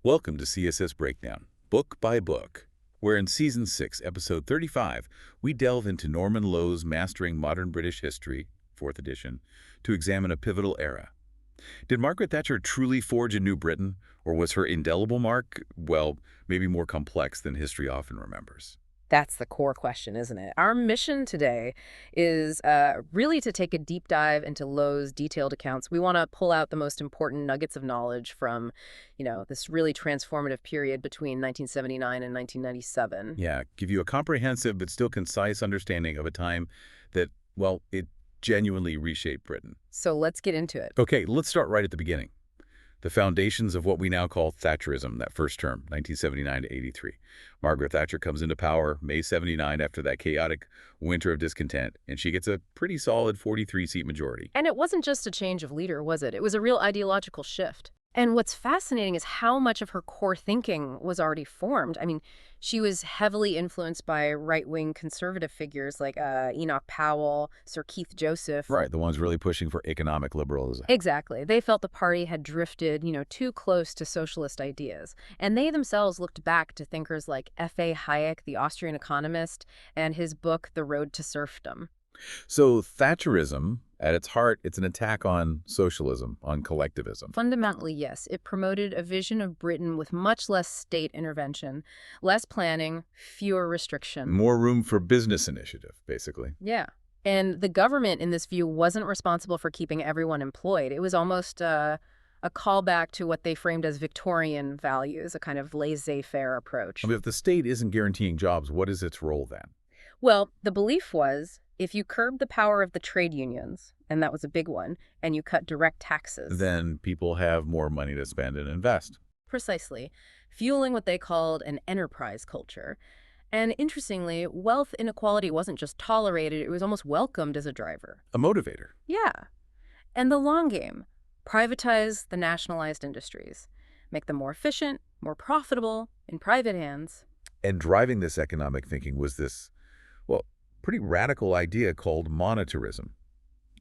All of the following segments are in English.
Welcome to CSS Breakdown, book by book, where in Season 6, Episode 35, we delve into Norman Lowe's Mastering Modern British History, 4th edition, to examine a pivotal era. Did Margaret Thatcher truly forge a new Britain, or was her indelible mark, well, maybe more complex than history often remembers? That's the core question, isn't it? Our mission today is really to take a deep dive into Lowe's detailed accounts. We want to pull out the most important nuggets of knowledge from, this really transformative period between 1979 and 1997. Yeah, give you a comprehensive but still concise understanding of a time that, well, it genuinely reshaped Britain. So let's get into it. Okay, let's start right at the beginning. The foundations of what we now call Thatcherism, that first term, 1979 to 83. Margaret Thatcher comes into power May 79 after that chaotic winter of discontent, and she gets a pretty solid 43-seat majority. And it wasn't just a change of leader, was it? It was a real ideological shift. And what's fascinating is how much of her core thinking was already formed. I mean, she was heavily influenced by right-wing conservative figures like Enoch Powell, Sir Keith Joseph. Right, the ones really pushing for economic liberalism. Exactly. They felt the party had drifted, too close to socialist ideas. And they themselves looked back to thinkers like F.A. Hayek, the Austrian economist, and his book, The Road to Serfdom. So Thatcherism, at its heart, it's an attack on socialism, on collectivism. Fundamentally, yes. It promoted a vision of Britain with much less state intervention, less planning, fewer restrictions. More room for business initiative, basically. Yeah. And the government, in this view, wasn't responsible for keeping everyone employed. It was almost a callback to what they framed as Victorian values, a kind of laissez-faire approach. I mean, if the state isn't guaranteeing jobs, what is its role then? Well, the belief was if you curb the power of the trade unions, and that was a big one, and you cut direct taxes. Then people have more money to spend and invest. Precisely, fueling what they called an enterprise culture. And interestingly, wealth inequality wasn't just tolerated, it was almost welcomed as a driver. A motivator. Yeah. And the long game, privatize the nationalized industries, make them more efficient, more profitable, in private hands. And driving this economic thinking was this, well, pretty radical idea called monetarism.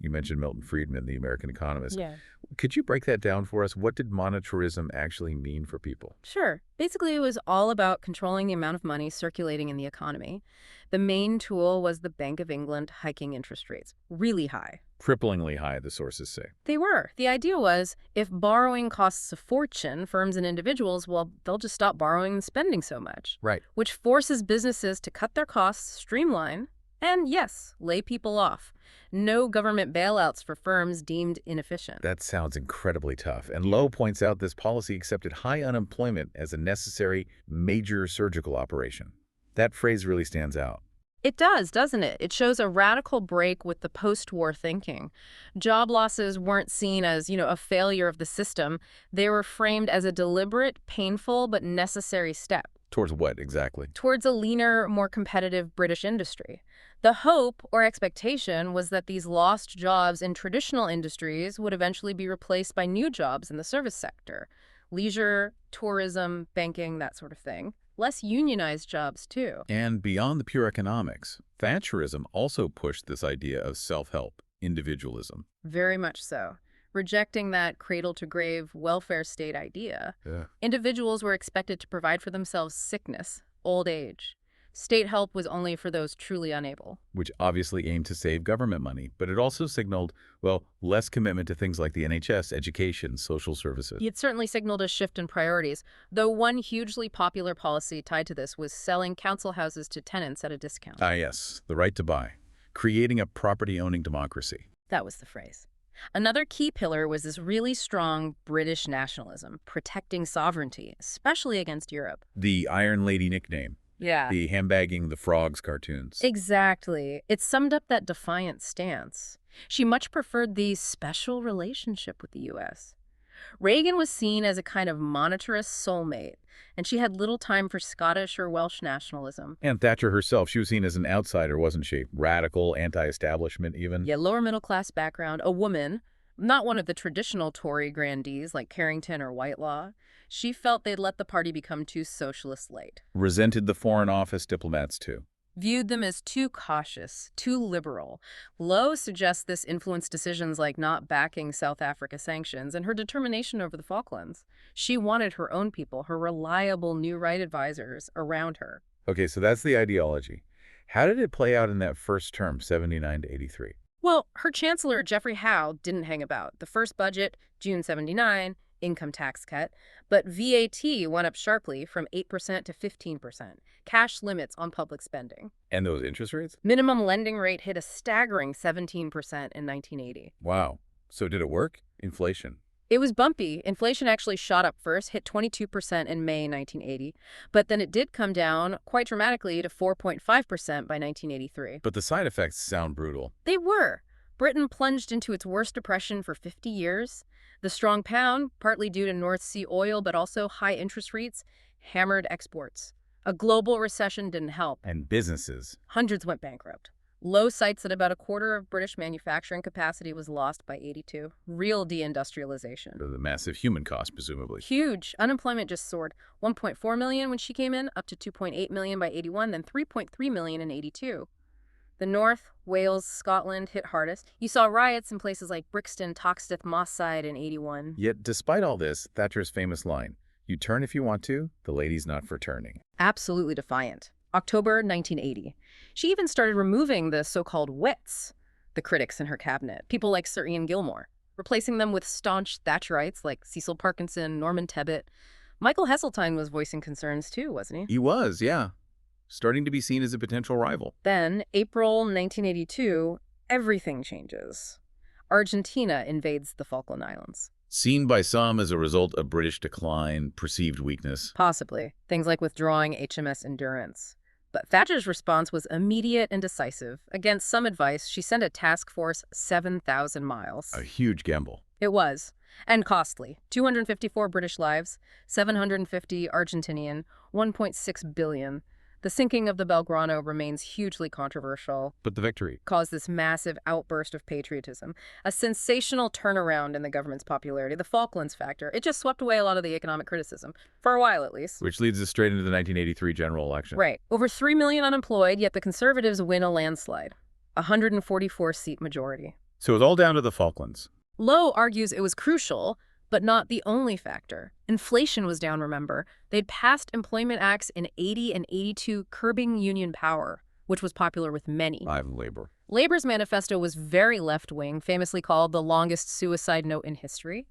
You mentioned Milton Friedman, the American economist. Yeah. Could you break that down for us? What did monetarism actually mean for people? Sure. Basically, it was all about controlling the amount of money circulating in the economy. The main tool was the Bank of England hiking interest rates, really high. Cripplingly high, the sources say. They were. The idea was if borrowing costs a fortune, firms and individuals, well, they'll just stop borrowing and spending so much. Right. Which forces businesses to cut their costs, streamline, and yes, lay people off. No government bailouts for firms deemed inefficient. That sounds incredibly tough. And Lowe points out this policy accepted high unemployment as a necessary major surgical operation. That phrase really stands out. It does, doesn't it? It shows a radical break with the post-war thinking. Job losses weren't seen as, a failure of the system. They were framed as a deliberate, painful, but necessary step. Towards what, exactly? Towards a leaner, more competitive British industry. The hope or expectation was that these lost jobs in traditional industries would eventually be replaced by new jobs in the service sector. Leisure, tourism, banking, that sort of thing. Less unionized jobs, too. And beyond the pure economics, Thatcherism also pushed this idea of self-help, individualism. Very much so. Rejecting that cradle-to-grave welfare state idea. Yeah. Individuals were expected to provide for themselves sickness, old age. State help was only for those truly unable. Which obviously aimed to save government money, but it also signaled, well, less commitment to things like the NHS, education, social services. It certainly signaled a shift in priorities, though one hugely popular policy tied to this was selling council houses to tenants at a discount. Ah, yes, the right to buy. Creating a property-owning democracy. That was the phrase. Another key pillar was this really strong British nationalism, protecting sovereignty, especially against Europe. The Iron Lady nickname. Yeah. The handbagging the frogs cartoons. Exactly. It summed up that defiant stance. She much preferred the special relationship with the U.S. Reagan was seen as a kind of monetarist soulmate, and she had little time for Scottish or Welsh nationalism. And Thatcher herself, she was seen as an outsider, wasn't she? Radical, anti-establishment even. Yeah, lower middle class background, a woman, not one of the traditional Tory grandees like Carrington or Whitelaw. She felt they'd let the party become too socialist light. Resented the Foreign Office diplomats too. viewed them as too cautious, too liberal. Lowe suggests this influenced decisions like not backing South Africa sanctions and her determination over the Falklands. She wanted her own people, her reliable new right advisors, around her. Okay, so that's the ideology. How did it play out in that first term, 79 to 83? Well, her chancellor, Geoffrey Howe, didn't hang about. The first budget, June 79, income tax cut, but VAT went up sharply from 8% to 15%. Cash limits on public spending. And those interest rates? Minimum lending rate hit a staggering 17% in 1980. Wow. So did it work? Inflation. It was bumpy. Inflation actually shot up first, hit 22% in May 1980, but then it did come down quite dramatically to 4.5% by 1983. But the side effects sound brutal. They were. Britain plunged into its worst depression for 50 years. The strong pound, partly due to North Sea oil but also high interest rates, hammered exports. A global recession didn't help. And businesses. Hundreds went bankrupt. Lowe cites that about a quarter of British manufacturing capacity was lost by 82. Real deindustrialization. The massive human cost, presumably. Huge. Unemployment just soared. 1.4 million when she came in, up to 2.8 million by 81, then 3.3 million in 82. The North, Wales, Scotland hit hardest. You saw riots in places like Brixton, Toxteth, Moss Side in 81. Yet, despite all this, Thatcher's famous line, "You turn if you want to, the lady's not for turning." Absolutely defiant. October 1980. She even started removing the so-called wits, the critics in her cabinet, people like Sir Ian Gilmore, replacing them with staunch Thatcherites like Cecil Parkinson, Norman Tebbit. Michael Heseltine was voicing concerns too, wasn't he? He was, yeah. Starting to be seen as a potential rival. Then, April 1982, everything changes. Argentina invades the Falkland Islands. Seen by some as a result of British decline, perceived weakness. Possibly. Things like withdrawing HMS Endurance. But Thatcher's response was immediate and decisive. Against some advice, she sent a task force 7,000 miles. A huge gamble. It was. And costly. 254 British lives, 750 Argentinian, 1.6 billion. The sinking of the Belgrano remains hugely controversial. But the victory Caused this massive outburst of patriotism. A sensational turnaround in the government's popularity. The Falklands factor. It just swept away a lot of the economic criticism. For a while, at least. which leads us straight into the 1983 general election. Right. Over 3 million unemployed, yet the Conservatives win a landslide. A 144-seat majority. So it's all down to the Falklands. Lowe argues it was crucial, but not the only factor. Inflation was down, remember. They'd passed employment acts in 80 and 82 curbing union power, which was popular with many. Live labor. Labor's manifesto was very left-wing, famously called the longest suicide note in history.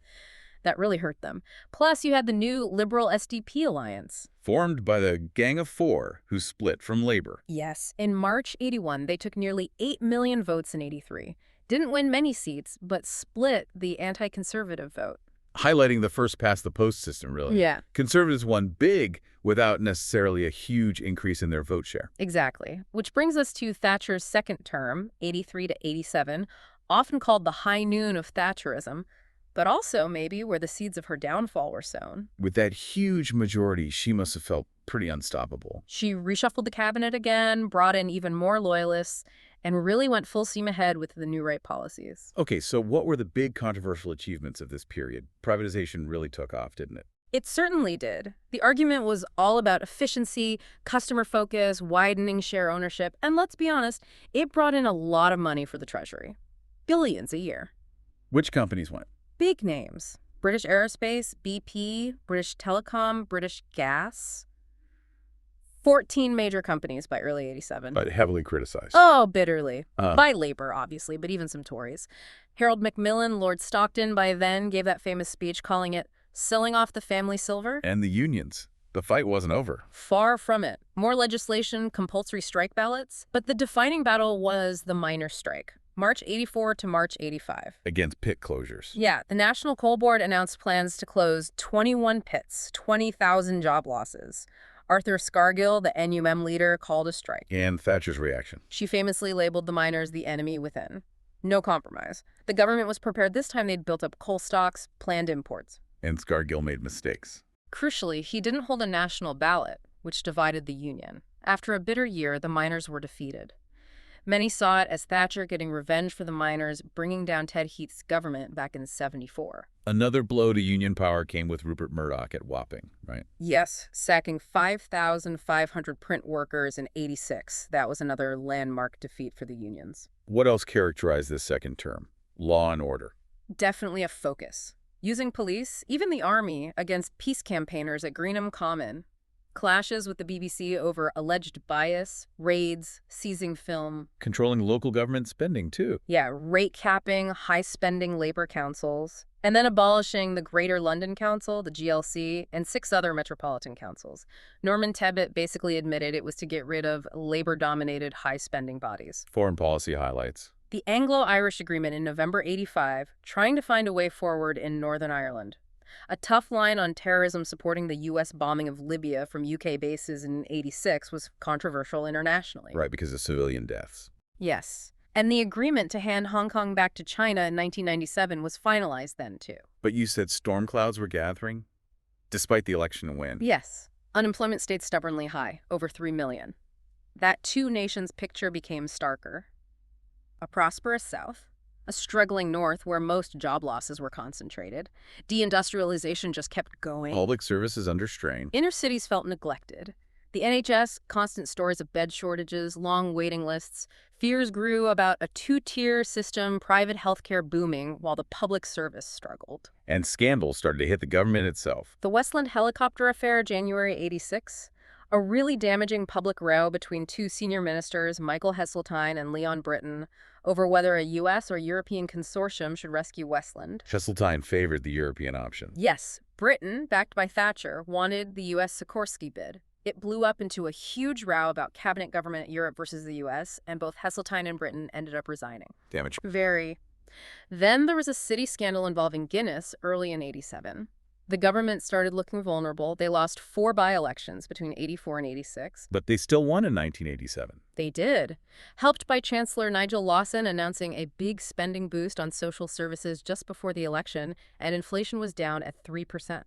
That really hurt them. Plus, you had the new Liberal SDP alliance. Formed by the Gang of Four who split from Labor. Yes. In March 81, they took nearly 8 million votes in 83. Didn't win many seats, but split the anti-conservative vote. Highlighting the first-past-the-post system, really. Yeah. Conservatives won big without necessarily a huge increase in their vote share. Exactly. Which brings us to Thatcher's second term, 83 to 87, often called the high noon of Thatcherism, but also maybe where the seeds of her downfall were sown. With that huge majority, she must have felt pretty unstoppable. She reshuffled the cabinet again, brought in even more loyalists, and really went full steam ahead with the new right policies. Okay, so what were the big controversial achievements of this period? Privatization really took off, didn't it? It certainly did. The argument was all about efficiency, customer focus, widening share ownership, and let's be honest, it brought in a lot of money for the Treasury. Billions a year. Which companies went? Big names. British Aerospace, BP, British Telecom, British Gas. 14 major companies by early 87. But heavily criticized. Oh, bitterly. By Labour, obviously, but even some Tories. Harold Macmillan, Lord Stockton, by then gave that famous speech calling it selling off the family silver. And the unions. The fight wasn't over. Far from it. More legislation, compulsory strike ballots. But the defining battle was the miners' strike. March 84 to March 85. Against pit closures. Yeah, the National Coal Board announced plans to close 21 pits, 20,000 job losses. Arthur Scargill, the NUM leader, called a strike. And Thatcher's reaction. She famously labeled the miners the enemy within. No compromise. The government was prepared. This time they'd built up coal stocks, planned imports. And Scargill made mistakes. Crucially, he didn't hold a national ballot, which divided the union. After a bitter year, the miners were defeated. Many saw it as Thatcher getting revenge for the miners, bringing down Ted Heath's government back in '74. Another blow to union power came with Rupert Murdoch at Wapping, right? Yes, sacking 5,500 print workers in '86. That was another landmark defeat for the unions. What else characterized this second term? Law and order. Definitely a focus. Using police, even the army, against peace campaigners at Greenham Common. Clashes with the BBC over alleged bias, raids, seizing film. Controlling local government spending, too. Yeah, rate capping, high-spending labor councils. And then abolishing the Greater London Council, the GLC, and 6 other metropolitan councils. Norman Tebbit basically admitted it was to get rid of labor-dominated, high-spending bodies. Foreign policy highlights. The Anglo-Irish Agreement in November '85, trying to find a way forward in Northern Ireland. A tough line on terrorism supporting the U.S. bombing of Libya from UK bases in '86 was controversial internationally. Right, because of civilian deaths. Yes. And the agreement to hand Hong Kong back to China in 1997 was finalized then, too. But you said storm clouds were gathering? Despite the election win. Yes. Unemployment stayed stubbornly high, over 3 million. That two nations picture became starker. A prosperous South, a struggling North where most job losses were concentrated. Deindustrialization just kept going. Public services under strain. Inner cities felt neglected. The NHS, constant stories of bed shortages, long waiting lists. Fears grew about a 2-tier system, private healthcare booming, while the public service struggled. And scandals started to hit the government itself. The Westland helicopter affair, January '86. A really damaging public row between 2 senior ministers, Michael Heseltine and Leon Britton, over whether a U.S. or European consortium should rescue Westland. Heseltine favored the European option. Yes, Britain, backed by Thatcher, wanted the U.S. Sikorsky bid. It blew up into a huge row about cabinet government Europe versus the U.S., and both Heseltine and Britain ended up resigning. Damage. Very. Then there was a city scandal involving Guinness early in '87. The government started looking vulnerable. They lost 4 by-elections between '84 and '86. But they still won in 1987. They did. Helped by Chancellor Nigel Lawson announcing a big spending boost on social services just before the election, and inflation was down at 3%.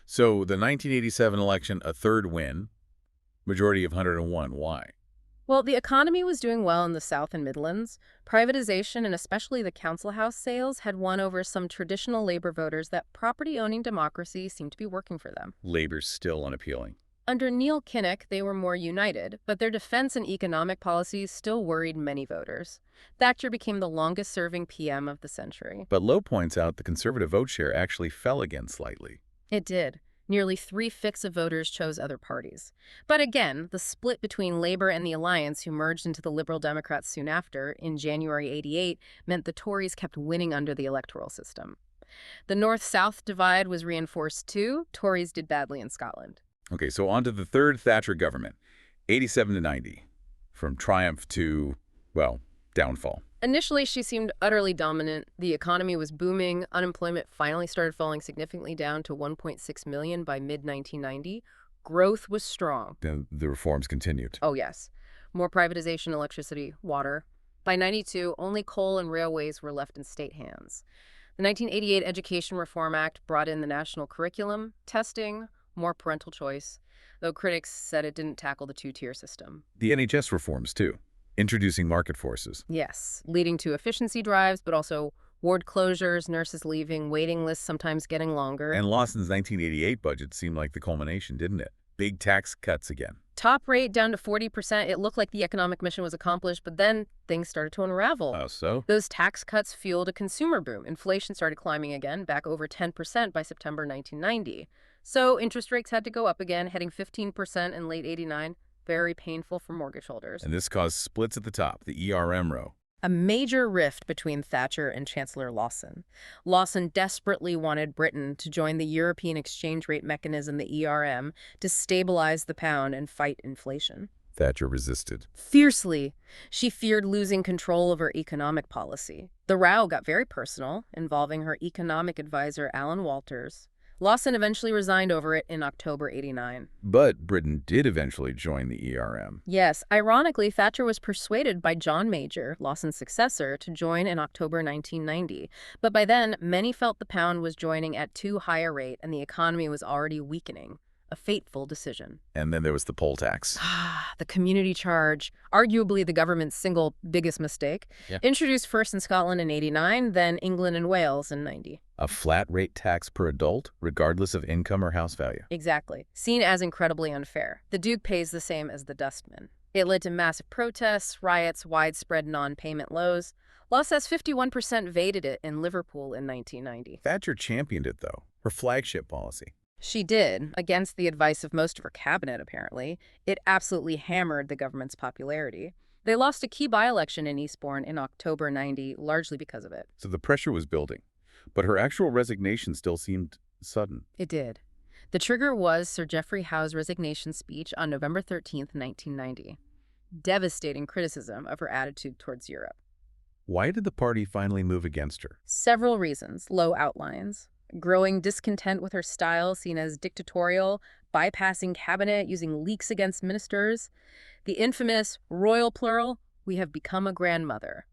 So the 1987 election, a third win, majority of 101. Why? Well, the economy was doing well in the South and Midlands. Privatization and especially the council house sales had won over some traditional labor voters that property-owning democracy seemed to be working for them. Labor's still unappealing. Under Neil Kinnock, they were more united, but their defense and economic policies still worried many voters. Thatcher became the longest-serving PM of the century. But Lowe points out the conservative vote share actually fell again slightly. It did. Nearly 3/5 of voters chose other parties. But again, the split between Labour and the Alliance, who merged into the Liberal Democrats soon after, in January '88, meant the Tories kept winning under the electoral system. The North-South divide was reinforced too. Tories did badly in Scotland. Okay, so on to the third Thatcher government, 87 to 90. From triumph to, well, downfall. Initially, she seemed utterly dominant. The economy was booming. Unemployment finally started falling significantly down to 1.6 million by mid-1990. Growth was strong. Then the reforms continued. Oh, yes. More privatization, electricity, water. By '92, only coal and railways were left in state hands. The 1988 Education Reform Act brought in the national curriculum, testing, more parental choice, though critics said it didn't tackle the 2-tier system. The NHS reforms, too. Introducing market forces. Yes, leading to efficiency drives, but also ward closures, nurses leaving, waiting lists sometimes getting longer. And Lawson's 1988 budget seemed like the culmination, didn't it? Big tax cuts again. Top rate down to 40%. It looked like the economic mission was accomplished, but then things started to unravel. Oh, so? Those tax cuts fueled a consumer boom. Inflation started climbing again, back over 10% by September 1990. So interest rates had to go up again, heading 15% in late '89. Very painful for mortgage holders. And this caused splits at the top, the ERM row. A major rift between Thatcher and Chancellor Lawson. Lawson desperately wanted Britain to join the European exchange rate mechanism, the ERM, to stabilize the pound and fight inflation. Thatcher resisted. Fiercely. She feared losing control of her economic policy. The row got very personal, involving her economic advisor, Alan Walters. Lawson eventually resigned over it in October '89. But Britain did eventually join the ERM. Yes, ironically, Thatcher was persuaded by John Major, Lawson's successor, to join in October 1990. But by then, many felt the pound was joining at too high a rate and the economy was already weakening. a fateful decision. And then there was the poll tax. The community charge, arguably the government's single biggest mistake, introduced first in Scotland in '89, then England and Wales in '90. A flat rate tax per adult, regardless of income or house value. Exactly. Seen as incredibly unfair. The Duke pays the same as the dustman. It led to massive protests, riots, widespread non-payment lows. Law says 51% voted it in Liverpool in 1990. Thatcher championed it, though, her flagship policy. She did, against the advice of most of her cabinet, apparently. It absolutely hammered the government's popularity. They lost a key by-election in Eastbourne in October '90, largely because of it. So the pressure was building, but her actual resignation still seemed sudden. It did. The trigger was Sir Geoffrey Howe's resignation speech on November 13th, 1990. Devastating criticism of her attitude towards Europe. Why did the party finally move against her? Several reasons, Lowe outlines. Growing discontent with her style, seen as dictatorial, bypassing cabinet, using leaks against ministers. The infamous royal plural, "We have become a grandmother."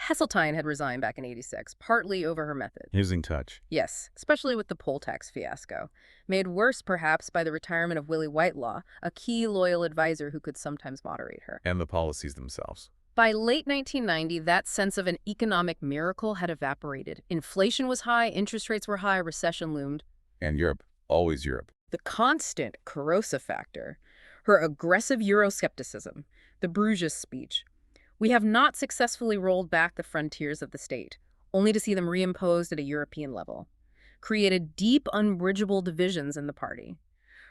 Heseltine had resigned back in '86, partly over her method. Losing touch. Yes, especially with the poll tax fiasco. Made worse, perhaps, by the retirement of Willie Whitelaw, a key loyal advisor who could sometimes moderate her. And the policies themselves. By late 1990, that sense of an economic miracle had evaporated. Inflation was high, interest rates were high, recession loomed. And Europe, always Europe. The constant corrosive factor, her aggressive Euroscepticism, the Bruges speech. We have not successfully rolled back the frontiers of the state, only to see them reimposed at a European level. Created deep, unbridgeable divisions in the party.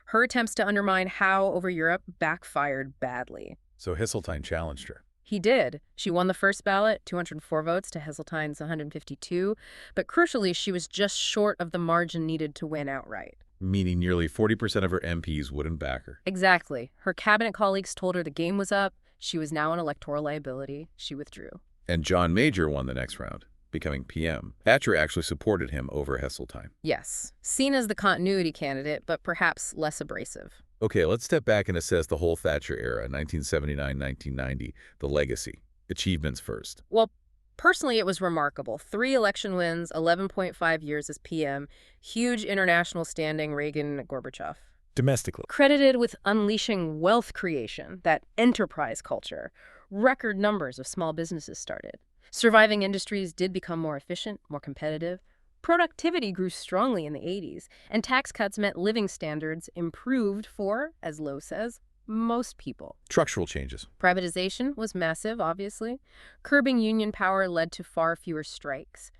Her attempts to undermine Howe over Europe backfired badly. So Heseltine challenged her. He did. She won the first ballot, 204 votes to Heseltine's 152, but crucially, she was just short of the margin needed to win outright. Meaning nearly 40% of her MPs wouldn't back her. Exactly. Her cabinet colleagues told her the game was up. She was now an electoral liability. She withdrew. And John Major won the next round, becoming PM. Thatcher actually supported him over Heseltine. Yes. Seen as the continuity candidate, but perhaps less abrasive. Okay, let's step back and assess the whole Thatcher era, 1979-1990, the legacy. Achievements first. Well, personally, it was remarkable. 3 election wins, 11.5 years as PM, huge international standing, Reagan, Gorbachev. Domestically. Credited with unleashing wealth creation, that enterprise culture. Record numbers of small businesses started. Surviving industries did become more efficient, more competitive. Productivity grew strongly in the '80s, and tax cuts meant living standards improved for, as Lowe says, most people. Structural changes. Privatization was massive, obviously. Curbing union power led to far fewer strikes.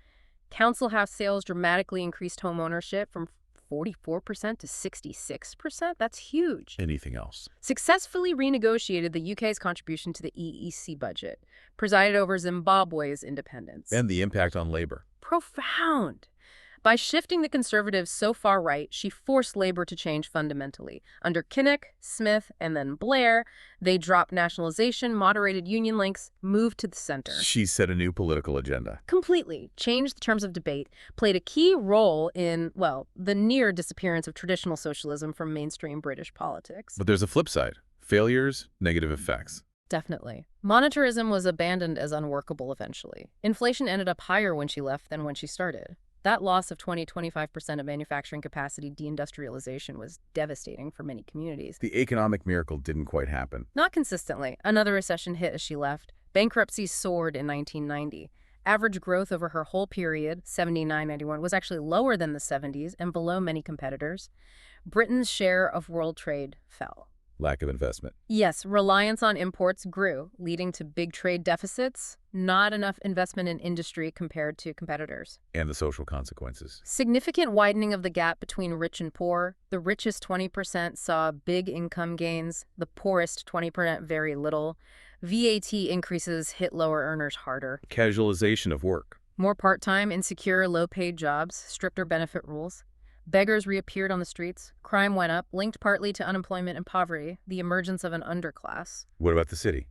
Council house sales dramatically increased home ownership from 44% to 66%. That's huge. Anything else? Successfully renegotiated the UK's contribution to the EEC budget. Presided over Zimbabwe's independence. And the impact on labor. Profound. By shifting the Conservatives so far right, she forced labor to change fundamentally. Under Kinnock, Smith, and then Blair, they dropped nationalization, moderated union links, moved to the center. She set a new political agenda. Completely. Changed the terms of debate, played a key role in, well, the near disappearance of traditional socialism from mainstream British politics. But there's a flip side. Failures, negative effects. Definitely. Monetarism was abandoned as unworkable eventually. Inflation ended up higher when she left than when she started. That loss of 20–25% of manufacturing capacity deindustrialization was devastating for many communities. The economic miracle didn't quite happen. Not consistently. Another recession hit as she left. Bankruptcies soared in 1990. Average growth over her whole period, 79–91, was actually lower than the 70s and below many competitors. Britain's share of world trade fell. Lack of investment. Yes, reliance on imports grew, leading to big trade deficits, not enough investment in industry compared to competitors. And the social consequences. Significant widening of the gap between rich and poor. The richest 20% saw big income gains, the poorest 20% very little. VAT increases hit lower earners harder. Casualization of work. More part-time, insecure, low-paid jobs, stricter benefit rules. Beggars reappeared on the streets. Crime went up, linked partly to unemployment and poverty, the emergence of an underclass. What about the city?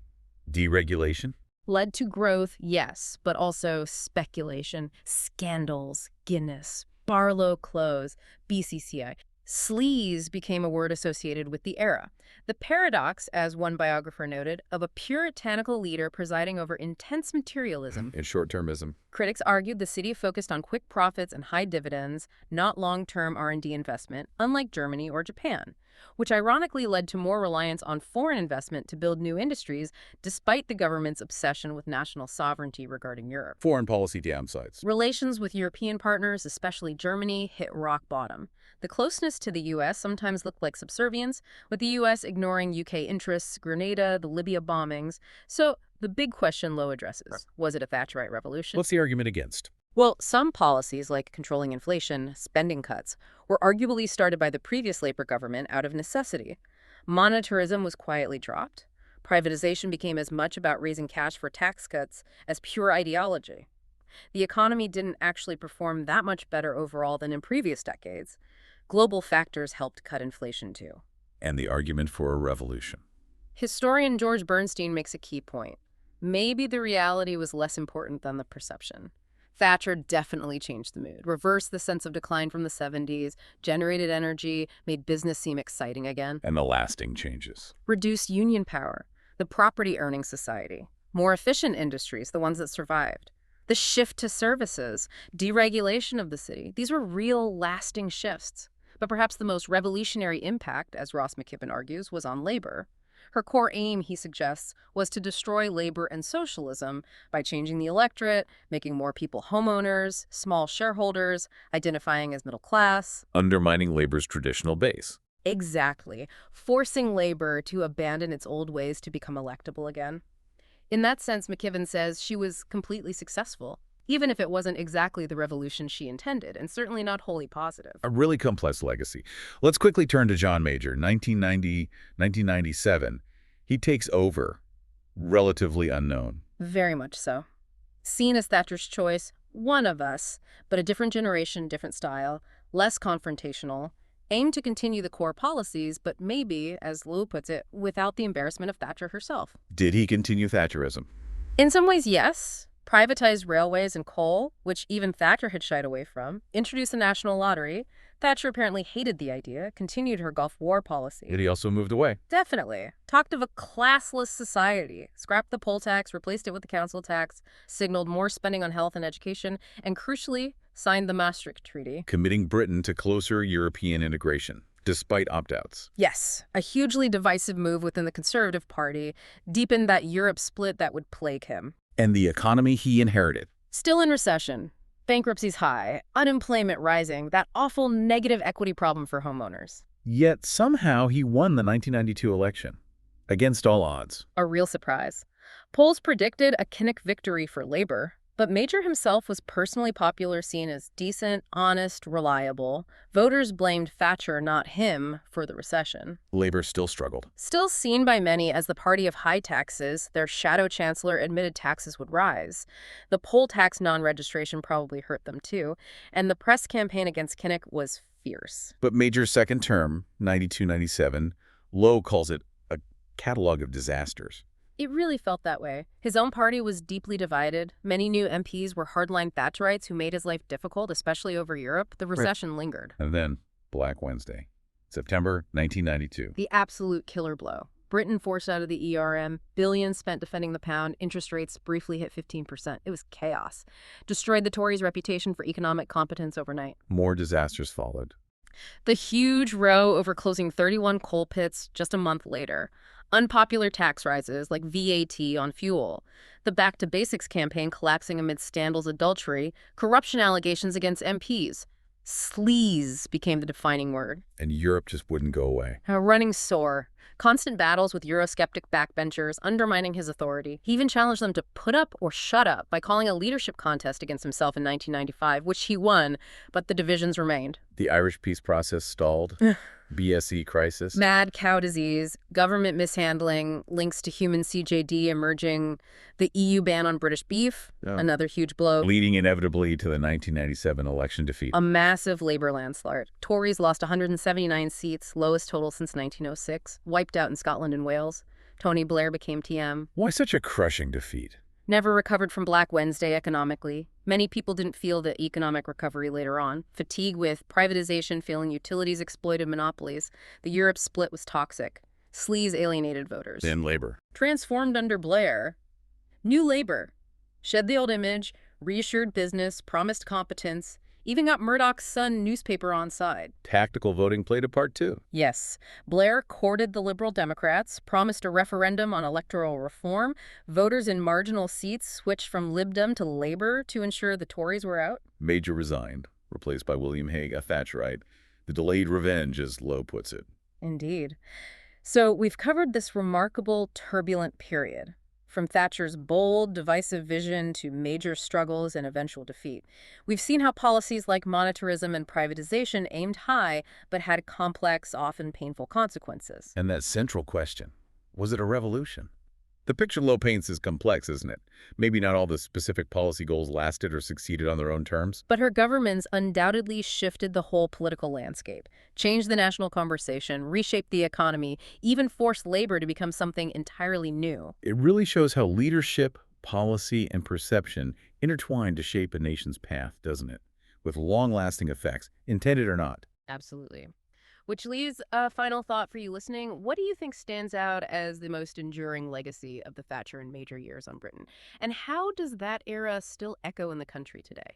Deregulation? Led to growth, yes, but also speculation, scandals, Guinness, Barlow Close, BCCI. Sleaze became a word associated with the era. The paradox, as one biographer noted, of a puritanical leader presiding over intense materialism. In short-termism. Critics argued the city focused on quick profits and high dividends, not long-term R&D investment, unlike Germany or Japan, which ironically led to more reliance on foreign investment to build new industries, despite the government's obsession with national sovereignty regarding Europe. Foreign policy downsides. Relations with European partners, especially Germany, hit rock bottom. The closeness to the U.S. sometimes looked like subservience, with the U.S. ignoring U.K. interests, Grenada, the Libya bombings. So the big question Lowe addresses, was it a Thatcherite revolution? What's the argument against? Well, some policies, like controlling inflation, spending cuts, were arguably started by the previous Labour government out of necessity. Monetarism was quietly dropped. Privatization became as much about raising cash for tax cuts as pure ideology. The economy didn't actually perform that much better overall than in previous decades. Global factors helped cut inflation too. And the argument for a revolution. Historian George Bernstein makes a key point. Maybe the reality was less important than the perception. Thatcher definitely changed the mood, reversed the sense of decline from the 70s, generated energy, made business seem exciting again. And the lasting changes. Reduced union power, the property-earning society, more efficient industries, the ones that survived. The shift to services, deregulation of the city, these were real, lasting shifts. But perhaps the most revolutionary impact, as Ross McKibben argues, was on labor. Her core aim, he suggests, was to destroy labor and socialism by changing the electorate, making more people homeowners, small shareholders, identifying as middle class. Undermining labor's traditional base. Exactly. Forcing labor to abandon its old ways to become electable again. In that sense, McKibben says she was completely successful, even if it wasn't exactly the revolution she intended, and certainly not wholly positive. A really complex legacy. Let's quickly turn to John Major, 1997. He takes over, relatively unknown. Very much so. Seen as Thatcher's choice, one of us, but a different generation, different style, less confrontational, aimed to continue the core policies, but maybe, as Lowe puts it, without the embarrassment of Thatcher herself. Did he continue Thatcherism? In some ways, yes. Privatized railways and coal, which even Thatcher had shied away from, introduced a national lottery. Thatcher apparently hated the idea, continued her Gulf War policy. Did he also moved away? Definitely. Talked of a classless society, scrapped the poll tax, replaced it with the council tax, signaled more spending on health and education, and crucially, signed the Maastricht Treaty. Committing Britain to closer European integration, despite opt-outs. Yes, a hugely divisive move within the Conservative Party, deepened that Europe split that would plague him. And the economy he inherited. Still in recession. Bankruptcies high, unemployment rising, that awful negative equity problem for homeowners. Yet somehow he won the 1992 election, against all odds. A real surprise. Polls predicted a Kinnock victory for Labour, but Major himself was personally popular, seen as decent, honest, reliable. Voters blamed Thatcher, not him, for the recession. Labour still struggled. Still seen by many as the party of high taxes, their shadow chancellor admitted taxes would rise. The poll tax non-registration probably hurt them too, and the press campaign against Kinnock was fierce. But Major's second term, 92-97, Lowe calls it a catalog of disasters. It really felt that way. His own party was deeply divided. Many new MPs were hardline Thatcherites who made his life difficult, especially over Europe. The recession lingered. And then, Black Wednesday, September 1992. The absolute killer blow. Britain forced out of the ERM, billions spent defending the pound, interest rates briefly hit 15%. It was chaos. Destroyed the Tories' reputation for economic competence overnight. More disasters followed. The huge row over closing 31 coal pits just a month later. Unpopular tax rises like VAT on fuel. The Back to Basics campaign collapsing amid scandals, adultery, corruption allegations against MPs. Sleaze became the defining word. And Europe just wouldn't go away. Running sore. Constant battles with Eurosceptic backbenchers, undermining his authority. He even challenged them to put up or shut up by calling a leadership contest against himself in 1995, which he won, but the divisions remained. The Irish peace process stalled. BSE crisis. Mad cow disease, government mishandling, links to human CJD emerging, the EU ban on British beef, another huge blow. Leading inevitably to the 1997 election defeat. A massive Labour landslide. Tories lost 179 seats, lowest total since 1906, wiped out in Scotland and Wales. Tony Blair became TM. Why such a crushing defeat? Never recovered from Black Wednesday economically. Many people didn't feel the economic recovery later on. Fatigue with privatization, failing utilities, exploited monopolies. The Europe split was toxic. Sleaze alienated voters. Then labor. Transformed under Blair. New Labor. Shed the old image, reassured business, promised competence, even got Murdoch's Sun newspaper on side. Tactical voting played a part too. Yes, Blair courted the Liberal Democrats, promised a referendum on electoral reform. Voters in marginal seats switched from Lib Dem to Labour to ensure the Tories were out. Major resigned, replaced by William Hague, a Thatcherite. The delayed revenge, as Lowe puts it. Indeed. So we've covered this remarkable, turbulent period. From Thatcher's bold, divisive vision to major struggles and eventual defeat. We've seen how policies like monetarism and privatization aimed high, but had complex, often painful consequences. And that central question, was it a revolution? The picture Lowe paints is complex, isn't it? Maybe not all the specific policy goals lasted or succeeded on their own terms. But her governments undoubtedly shifted the whole political landscape, changed the national conversation, reshaped the economy, even forced labor to become something entirely new. It really shows how leadership, policy, and perception intertwine to shape a nation's path, doesn't it? With long-lasting effects, intended or not. Absolutely. Which leaves a final thought for you listening. What do you think stands out as the most enduring legacy of the Thatcher and major years on Britain? And how does that era still echo in the country today?